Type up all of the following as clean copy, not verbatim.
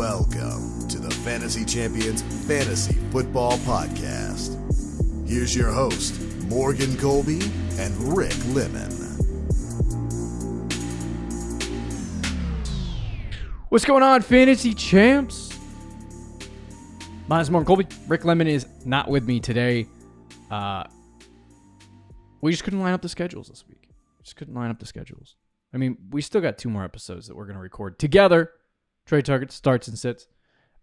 Welcome to the Fantasy Champions Fantasy Football Podcast. Here's your host, Morgan Colby and Rick Lemon. What's going on, Fantasy Champs? My name is Morgan Colby. Rick Lemon is not with me today. We just couldn't line up the schedules this week. I mean, we still got 2 more episodes that we're going to record together. Trade targets, starts and sits.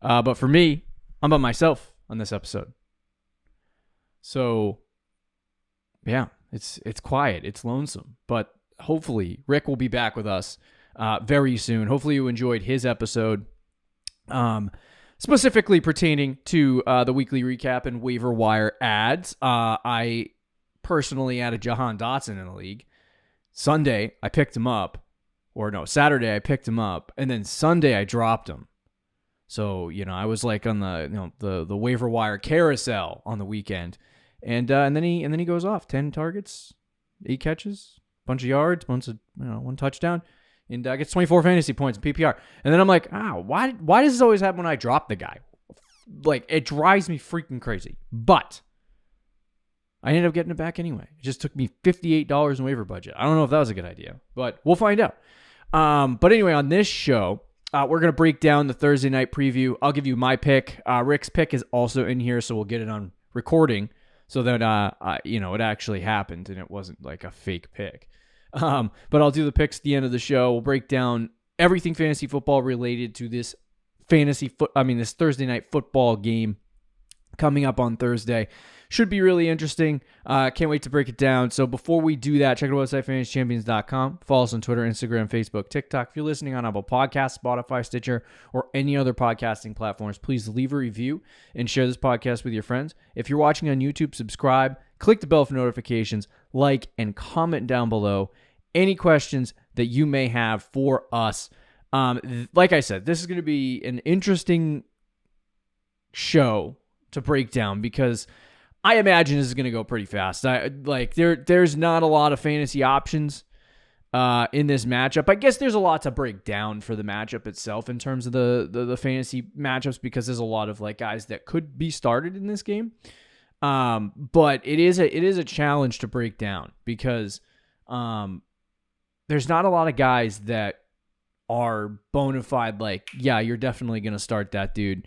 But for me, I'm by myself on this episode. So, yeah, it's quiet. It's lonesome. But hopefully, Rick will be back with us very soon. Hopefully, you enjoyed his episode, specifically pertaining to the weekly recap and waiver wire ads. I personally added Jahan Dotson in the league. Saturday, I picked him up. And then Sunday, I dropped him. So, I was like on the waiver wire carousel on the weekend. And then he goes off. 10 targets, 8 catches, bunch of yards, one touchdown, and gets 24 fantasy points in PPR. And then I'm like, why does this always happen when I drop the guy? Like, it drives me freaking crazy. But I ended up getting it back anyway. It just took me $58 in waiver budget. I don't know if that was a good idea, but we'll find out. But anyway, on this show, we're going to break down the Thursday night preview. I'll give you my pick. Rick's pick is also in here, so we'll get it on recording so that, it actually happened and it wasn't like a fake pick. But I'll do the picks at the end of the show. We'll break down everything fantasy football related to this this Thursday night football game coming up on Thursday. Should be really interesting. Can't wait to break it down. So before we do that, check out our website, fantasychampions.com. Follow us on Twitter, Instagram, Facebook, TikTok. If you're listening on Apple Podcasts, Spotify, Stitcher, or any other podcasting platforms, please leave a review and share this podcast with your friends. If you're watching on YouTube, subscribe, click the bell for notifications, like, and comment down below any questions that you may have for us. Like I said, this is going to be an interesting show to break down because I imagine this is going to go pretty fast. There's not a lot of fantasy options in this matchup. I guess there's a lot to break down for the matchup itself in terms of the fantasy matchups because there's a lot of guys that could be started in this game. But it is a challenge to break down because there's not a lot of guys that are bona fide you're definitely going to start that dude,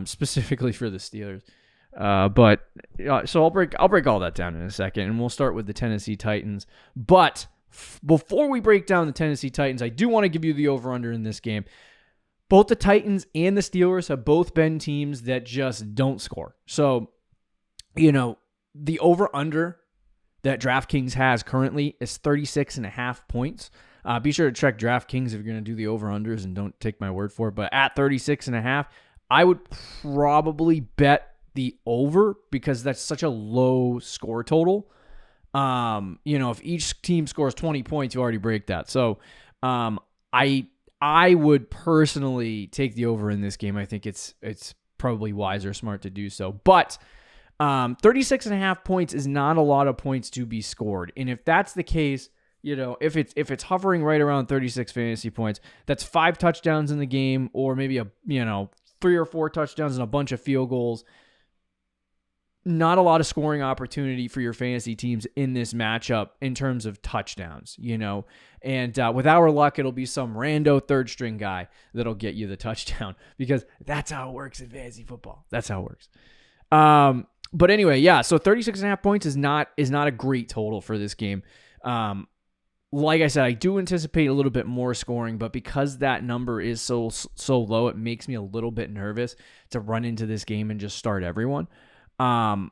specifically for the Steelers. So I'll break all that down in a second, and we'll start with the Tennessee Titans. But before we break down the Tennessee Titans, I do want to give you the over-under in this game. Both the Titans and the Steelers have both been teams that just don't score. So, the over-under that DraftKings has currently is 36.5 points. Be sure to check DraftKings if you're going to do the over-unders and don't take my word for it. But at 36.5, I would probably bet the over because that's such a low score total. If each team scores 20 points, you already break that. So I would personally take the over in this game. I think it's probably wise or smart to do so. But 36.5 points is not a lot of points to be scored. And if that's the case, if it's hovering right around 36 fantasy points, that's 5 touchdowns in the game or maybe 3 or 4 touchdowns and a bunch of field goals. Not a lot of scoring opportunity for your fantasy teams in this matchup in terms of touchdowns, and with our luck, it'll be some rando third string guy that'll get you the touchdown because that's how it works in fantasy football. That's how it works. But anyway, yeah, so 36.5 points is not a great total for this game. Like I said, I do anticipate a little bit more scoring, but because that number is so low, it makes me a little bit nervous to run into this game and just start everyone. On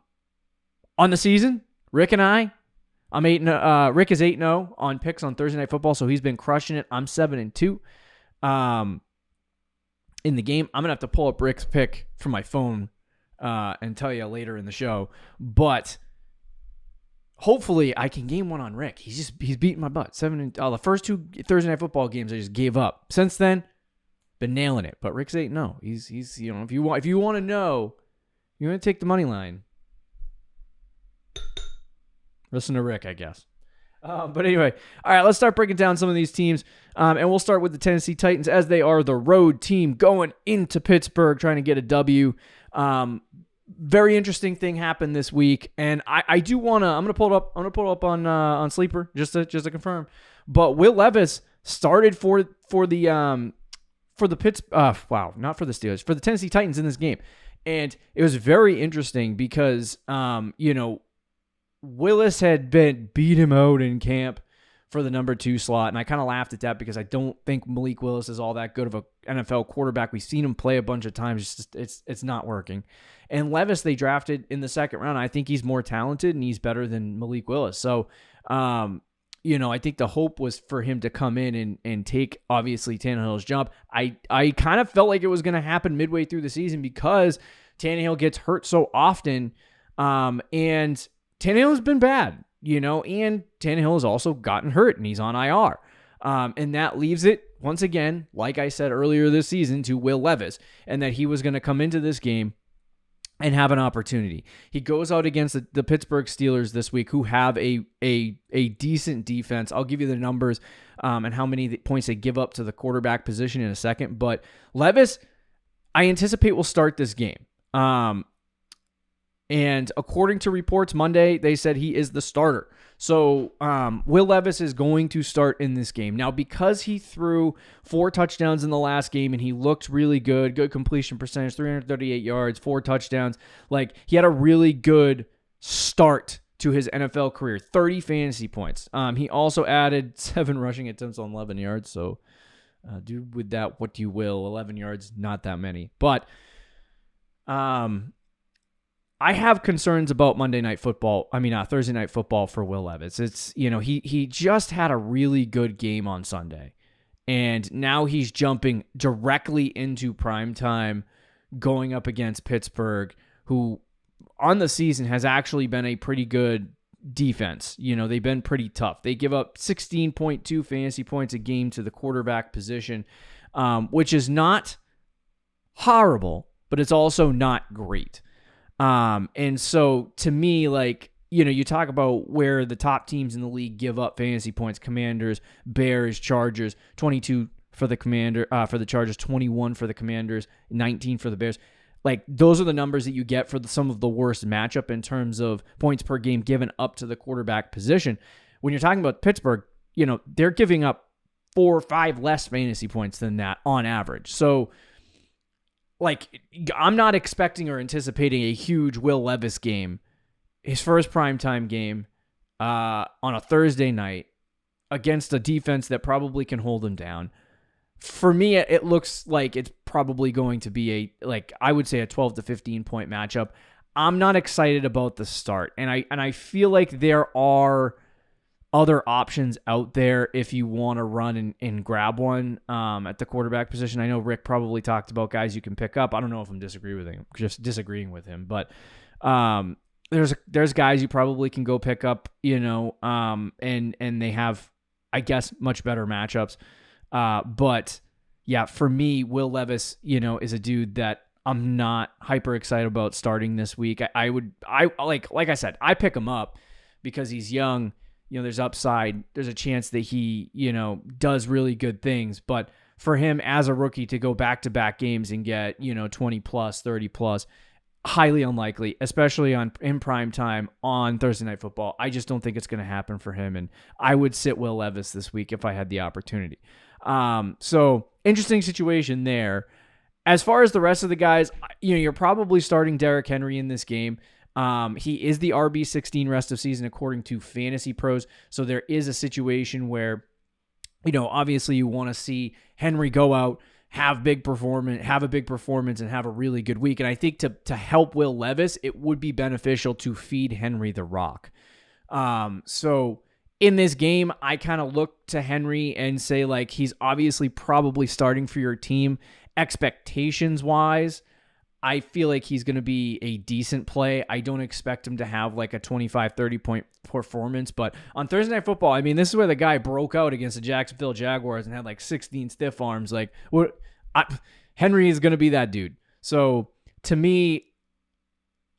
the season, Rick and Rick is 8-0 on picks on Thursday Night Football, so he's been crushing it. I'm 7-2 in the game. I'm going to have to pull up Rick's pick from my phone and tell you later in the show, but hopefully I can game one on Rick. He's beating my butt. The first 2 Thursday Night Football games I just gave up. Since then, been nailing it, but Rick's 8-0. He's if you want to know, you're going to take the money line. Listen to Rick, I guess. But anyway, all right, let's start breaking down some of these teams. And we'll start with the Tennessee Titans, as they are the road team going into Pittsburgh trying to get a W. Very interesting thing happened this week, and I do want to. I'm gonna pull it up on Sleeper just to confirm. But Will Levis started for the not for the Steelers, for the Tennessee Titans in this game, and it was very interesting because Willis had beat him out in camp for the number 2 slot, and I kind of laughed at that because I don't think Malik Willis is all that good of a NFL quarterback. We've seen him play a bunch of times. It's not working. And Levis, they drafted in the second round. I think he's more talented and he's better than Malik Willis. So, I think the hope was for him to come in and take, obviously, Tannehill's job. I kind of felt like it was going to happen midway through the season because Tannehill gets hurt so often, and Tannehill's been bad, and Tannehill has also gotten hurt, and he's on IR. And that leaves it, once again, like I said earlier this season, to Will Levis, and that he was going to come into this game and have an opportunity. He goes out against the Pittsburgh Steelers this week, who have a decent defense. I'll give you the numbers and how many points they give up to the quarterback position in a second. But Levis, I anticipate, will start this game. And according to reports Monday, they said he is the starter. So Will Levis is going to start in this game. Now, because he threw 4 touchdowns in the last game and he looked really good completion percentage, 338 yards, 4 touchdowns. Like, he had a really good start to his NFL career, 30 fantasy points. He also added 7 rushing attempts on 11 yards. So do with that what you will. 11 yards, not that many. But I have concerns about Thursday Night Football for Will Levis. It's, he just had a really good game on Sunday, and now he's jumping directly into primetime going up against Pittsburgh, who on the season has actually been a pretty good defense. They've been pretty tough. They give up 16.2 fantasy points a game to the quarterback position, which is not horrible, but it's also not great. And so to me, you talk about where the top teams in the league give up fantasy points: Commanders, Bears, Chargers, 22 for the for the Chargers, 21 for the Commanders, 19 for the Bears. Those are the numbers that you get for some of the worst matchup in terms of points per game given up to the quarterback position. When you're talking about Pittsburgh, they're giving up 4 or 5 less fantasy points than that on average. So, I'm not expecting or anticipating a huge Will Levis game, his first primetime game on a Thursday night against a defense that probably can hold him down. For me, it looks like it's probably going to be I would say a 12 to 15 point matchup. I'm not excited about the start, and I feel like there are other options out there if you want to run and grab one at the quarterback position. I know Rick probably talked about guys you can pick up. I don't know if I'm disagreeing with him, but there's guys you probably can go pick up, and they have, I guess, much better matchups. But yeah, for me, Will Levis, is a dude that I'm not hyper excited about starting this week. Like I said, I pick him up because he's young. There's upside. There's a chance that he, does really good things. But for him as a rookie to go back-to-back games and get, 20 plus, 30 plus, highly unlikely, especially in prime time on Thursday Night Football. I just don't think it's going to happen for him. And I would sit Will Levis this week if I had the opportunity. So interesting situation there. As far as the rest of the guys, you're probably starting Derrick Henry in this game. He is the RB16 rest of season according to Fantasy Pros. So there is a situation where, obviously you want to see Henry go out, have a big performance, and have a really good week. And I think to help Will Levis, it would be beneficial to feed Henry the rock. So in this game, I kind of look to Henry and say, he's obviously probably starting for your team. Expectations-wise, I feel like he's going to be a decent play. I don't expect him to have a 25, 30-point performance. But on Thursday Night Football, this is where the guy broke out against the Jacksonville Jaguars and had 16 stiff arms. Henry is going to be that dude. So to me,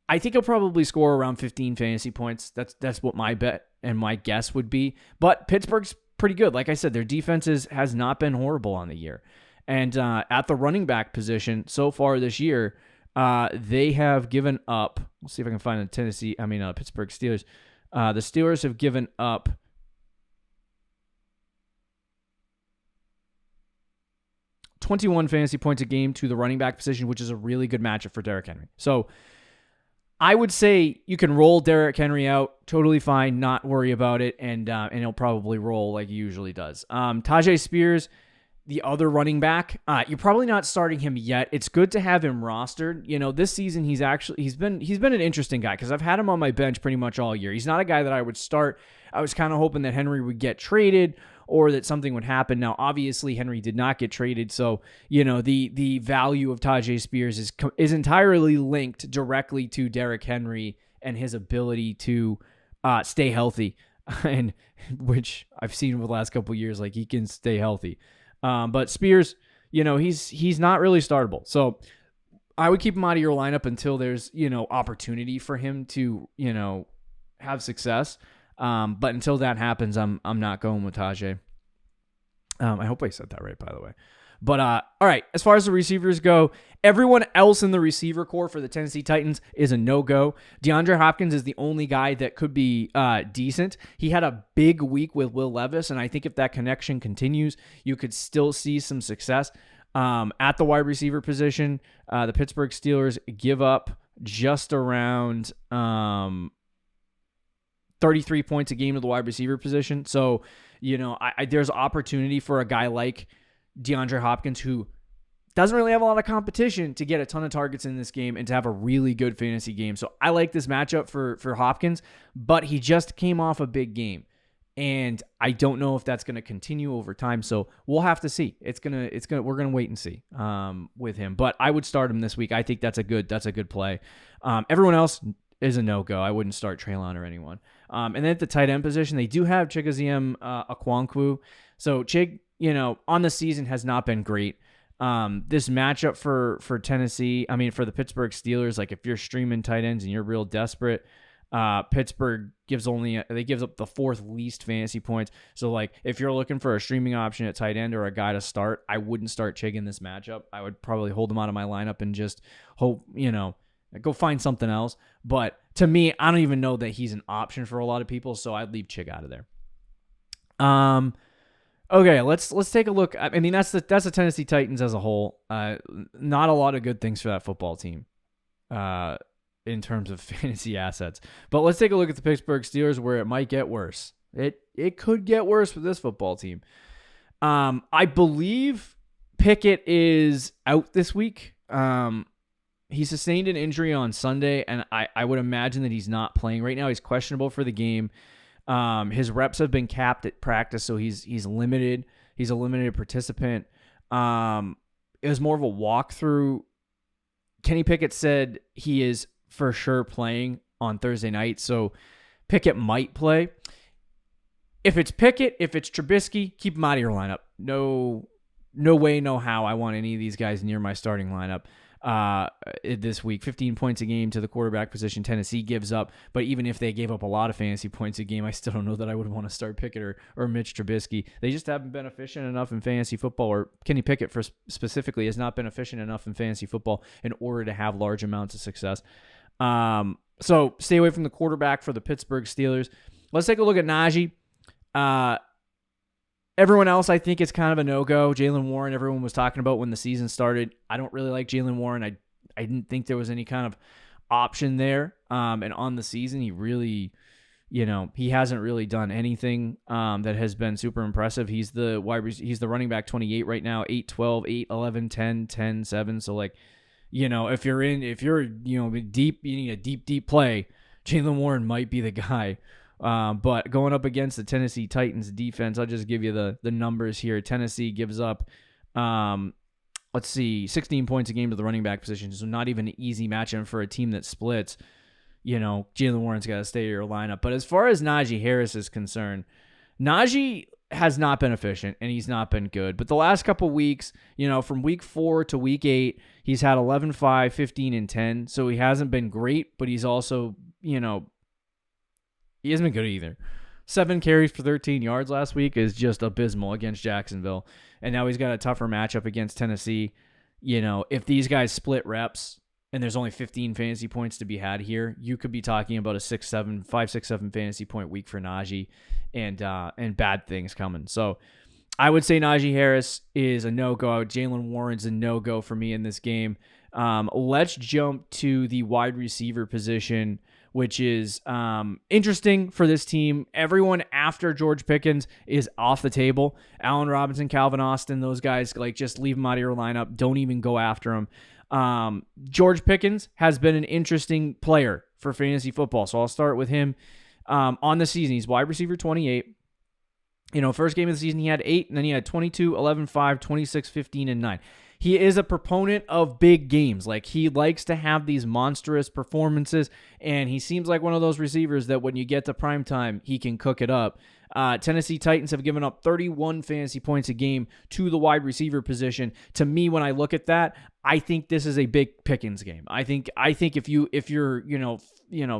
I think he'll probably score around 15 fantasy points. That's what my bet and my guess would be. But Pittsburgh's pretty good. Like I said, their defense has not been horrible on the year. And at the running back position so far this year, they have given up. We'll see if I can find the Pittsburgh Steelers. The Steelers have given up 21 fantasy points a game to the running back position, which is a really good matchup for Derrick Henry. So I would say you can roll Derrick Henry out, totally fine, not worry about it, and he'll probably roll like he usually does. Tajay Spears, the other running back, you're probably not starting him yet. It's good to have him rostered. You know, this season he's been an interesting guy because I've had him on my bench pretty much all year. He's not a guy that I would start. I was kind of hoping that Henry would get traded or that something would happen. Now, obviously, Henry did not get traded, so you know the value of Tajay Spears is entirely linked directly to Derrick Henry and his ability to stay healthy, and which I've seen over the last couple of years, like he can stay healthy. But Spears, you know, he's not really startable, so I would keep him out of your lineup until there's opportunity for him to have success. But until that happens, I'm not going with Tajay. I hope I said that right, by the way. But all right, as far as the receivers go, everyone else in the receiver core for the Tennessee Titans is a no-go. DeAndre Hopkins is the only guy that could be decent. He had a big week with Will Levis, and I think if that connection continues, you could still see some success. At the wide receiver position, the Pittsburgh Steelers give up just around 33 points a game to the wide receiver position. So, there's opportunity for a guy like DeAndre Hopkins, who doesn't really have a lot of competition, to get a ton of targets in this game and to have a really good fantasy game. So I like this matchup for Hopkins, but he just came off a big game, and I don't know if that's going to continue over time. So we'll have to see. We're gonna wait and see with him. But I would start him this week. I think that's a good play. Everyone else is a no-go. I wouldn't start Treylon or anyone. And then at the tight end position, they do have Chigoziem Okonkwo. So Chig, on the season has not been great. This matchup for Tennessee, for the Pittsburgh Steelers, like if you're streaming tight ends and you're real desperate, Pittsburgh gives up the fourth least fantasy points. So like if you're looking for a streaming option at tight end or a guy to start, I wouldn't start Chig in this matchup. I would probably hold him out of my lineup and just hope, go find something else. But to me, I don't even know that he's an option for a lot of people, so I'd leave Chig out of there. Okay, let's take a look. That's the Tennessee Titans as a whole. Not a lot of good things for that football team in terms of fantasy assets. But let's take a look at the Pittsburgh Steelers, where it might get worse. It could get worse with this football team. I believe Pickett is out this week. He sustained an injury on Sunday, and I would imagine that he's not playing right now. He's questionable for the game. His reps have been capped at practice, so he's limited. He's a limited participant. It was more of a walkthrough. Kenny Pickett said he is for sure playing on Thursday night, so Pickett might play. If it's Pickett, if it's Trubisky, keep him out of your lineup. No way, no how I want any of these guys near my starting lineup. This week, 15 points a game to the quarterback position Tennessee gives up, but even if they gave up a lot of fantasy points a game, I still don't know that I would want to start Pickett or Mitch Trubisky. They just haven't been efficient enough in fantasy football, or Kenny Pickett specifically has not been efficient enough in fantasy football in order to have large amounts of success. So stay away from the quarterback for the Pittsburgh Steelers. Let's take a look at Najee. Everyone else, I think, is kind of a no-go. Jaylen Warren, everyone was talking about when the season started. I don't really like Jaylen Warren. I didn't think there was any kind of option there. And on the season, he really, he hasn't really done anything that has been super impressive. He's the running back 28 right now, 8-12, 8-11, 10, 10, 7. So like, if you're deep, you need a deep play, Jaylen Warren might be the guy. But going up against the Tennessee Titans defense, I'll just give you the numbers here. Tennessee gives up, 16 points a game to the running back position, so not even an easy matchup for a team that splits. Jaylen Warren's got to stay in your lineup. But as far as Najee Harris is concerned, Najee has not been efficient, and he's not been good. But the last couple weeks, from week 4 to week 8, he's had 11, 5, 15, and 10. So he hasn't been great, but he's also, he hasn't been good either. 7 carries for 13 yards last week is just abysmal against Jacksonville. And now he's got a tougher matchup against Tennessee. If these guys split reps and there's only 15 fantasy points to be had here, you could be talking about a 5, 6, 7 fantasy point week for Najee and bad things coming. So I would say Najee Harris is a no-go. Jaylen Warren's a no-go for me in this game. Let's jump to the wide receiver position, which is interesting for this team. Everyone after George Pickens is off the table. Allen Robinson, Calvin Austin, those guys, just leave them out of your lineup. Don't even go after them. George Pickens has been an interesting player for fantasy football, so I'll start with him. On the season, he's wide receiver 28. First game of the season, he had 8, and then he had 22, 11, 5, 26, 15, and 9. He is a proponent of big games. He likes to have these monstrous performances, and he seems like one of those receivers that when you get to prime time, he can cook it up. Tennessee Titans have given up 31 fantasy points a game to the wide receiver position. To me, when I look at that, I think this is a big Pickens game. I think if you're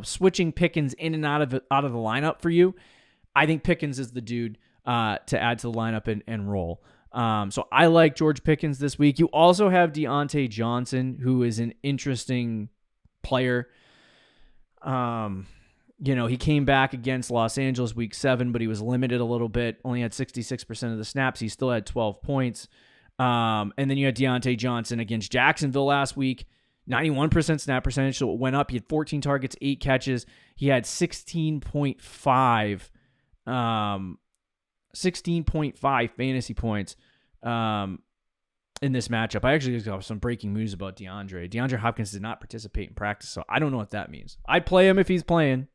switching Pickens in and out of the lineup for you, I think Pickens is the dude to add to the lineup and roll. So I like George Pickens this week. You also have Deontay Johnson, who is an interesting player. He came back against Los Angeles week 7, but he was limited a little bit. Only had 66% of the snaps. He still had 12 points. And then you had Deontay Johnson against Jacksonville last week. 91% snap percentage, so it went up. He had 14 targets, 8 catches. He had 16.5 fantasy points in this matchup. I actually got some breaking news about DeAndre. DeAndre Hopkins did not participate in practice, so I don't know what that means. I'd play him if he's playing,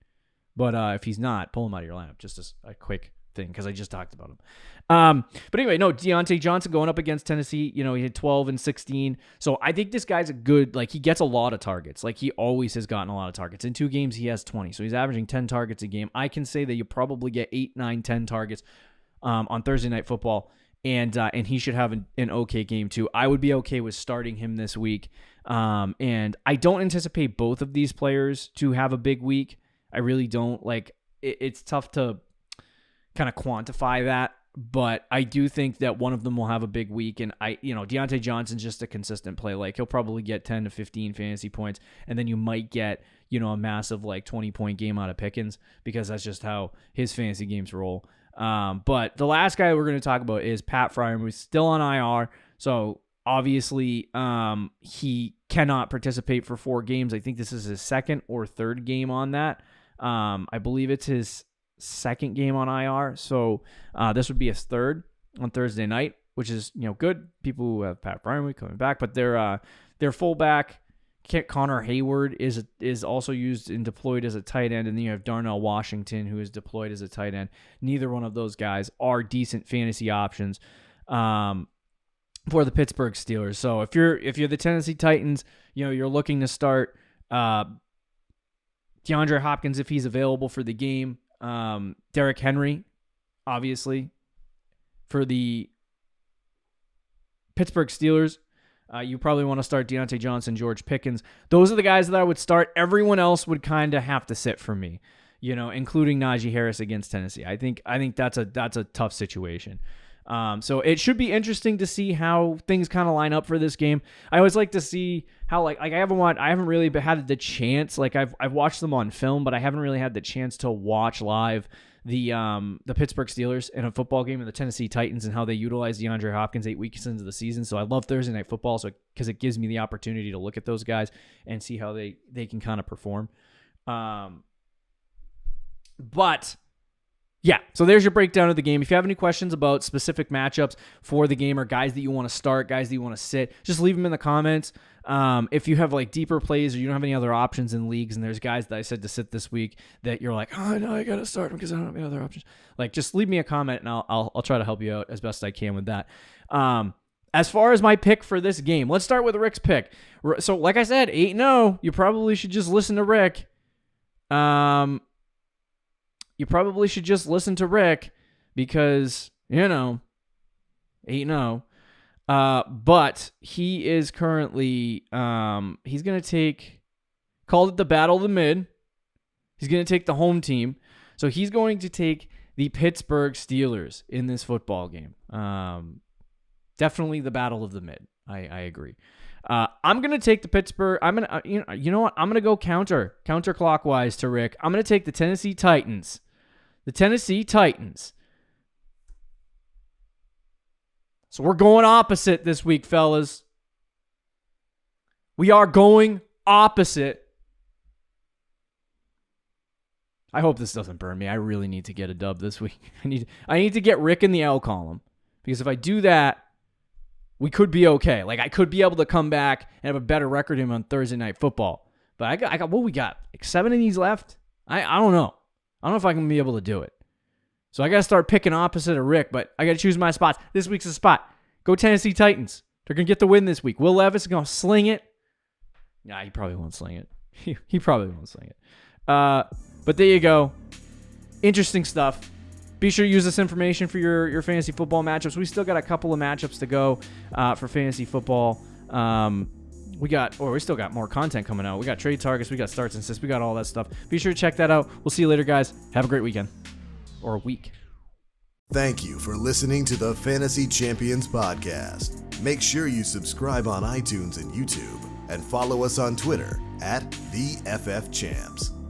but if he's not, pull him out of your lineup. Just as a quick thing, because I just talked about him. But anyway, no, Deontay Johnson going up against Tennessee, he had 12 and 16. So I think this guy's a good, he gets a lot of targets. He always has gotten a lot of targets. In 2 games, he has 20. So he's averaging 10 targets a game. I can say that you probably get 8, 9, 10 targets on Thursday Night Football. And he should have an okay game too. I would be okay with starting him this week. And I don't anticipate both of these players to have a big week. I really don't. It's tough to kind of quantify that, but I do think that one of them will have a big week. And Deontay Johnson's just a consistent play. He'll probably get 10 to 15 fantasy points, and then you might get, a massive 20-point game out of Pickens, because that's just how his fantasy games roll. But the last guy we're going to talk about is Pat Fryer, who's still on IR. So obviously, he cannot participate for 4 games. I think this is his 2nd or 3rd game on that. I believe it's his 2nd game on IR. So this would be his 3rd on Thursday night, which is, good. People who have Pat Fryer coming back, but their fullback, Connor Hayward, is also used and deployed as a tight end, and then you have Darnell Washington, who is deployed as a tight end. Neither one of those guys are decent fantasy options for the Pittsburgh Steelers. So if you're the Tennessee Titans, you're looking to start DeAndre Hopkins if he's available for the game. Derrick Henry, obviously, for the Pittsburgh Steelers. You probably want to start Deontay Johnson, George Pickens. Those are the guys that I would start. Everyone else would kind of have to sit for me, including Najee Harris against Tennessee. I think that's a tough situation. So it should be interesting to see how things kind of line up for this game. I always like to see how I haven't really had the chance. I've watched them on film, but I haven't really had the chance to watch live the Pittsburgh Steelers in a football game and the Tennessee Titans and how they utilize DeAndre Hopkins 8 weeks into the season. So I love Thursday Night Football because it gives me the opportunity to look at those guys and see how they can kind of perform. But yeah, so there's your breakdown of the game. If you have any questions about specific matchups for the game or guys that you want to start, guys that you want to sit, just leave them in the comments. If you have deeper plays or you don't have any other options in leagues and there's guys that I said to sit this week that you're like, oh, no, I got to start them because I don't have any other options. Just leave me a comment and I'll try to help you out as best I can with that. As far as my pick for this game, let's start with Rick's pick. So like I said, 8-0, you probably should just listen to Rick. because, 8-0. But he is currently, he's going to take, called it the Battle of the Mid. He's going to take the home team. So he's going to take the Pittsburgh Steelers in this football game. Definitely the Battle of the Mid. I agree. I'm going to take the Pittsburgh. I'm going to, you know what? I'm going to go counterclockwise to Rick. I'm going to take the Tennessee Titans. The Tennessee Titans. So we're going opposite this week, fellas. We are going opposite. I hope this doesn't burn me. I really need to get a dub this week. I need to get Rick in the L column, because if I do that, we could be okay. Like, I could be able to come back and have a better record than him on Thursday Night Football. But I got what we got? Like 7 of these left? I don't know. I don't know if I can be able to do it. So I got to start picking opposite of Rick, but I got to choose my spots. This week's the spot. Go Tennessee Titans. They're going to get the win this week. Will Levis is going to sling it. Nah, he probably won't sling it. He probably won't sling it. But there you go. Interesting stuff. Be sure to use this information for your fantasy football matchups. We still got a couple of matchups to go for fantasy football. We still got more content coming out. We got trade targets. We got starts and assists. We got all that stuff. Be sure to check that out. We'll see you later, guys. Have a great weekend. Or a week. Thank you for listening to the Fantasy Champions Podcast. Make sure you subscribe on iTunes and YouTube, and follow us on Twitter @TheFFChamps.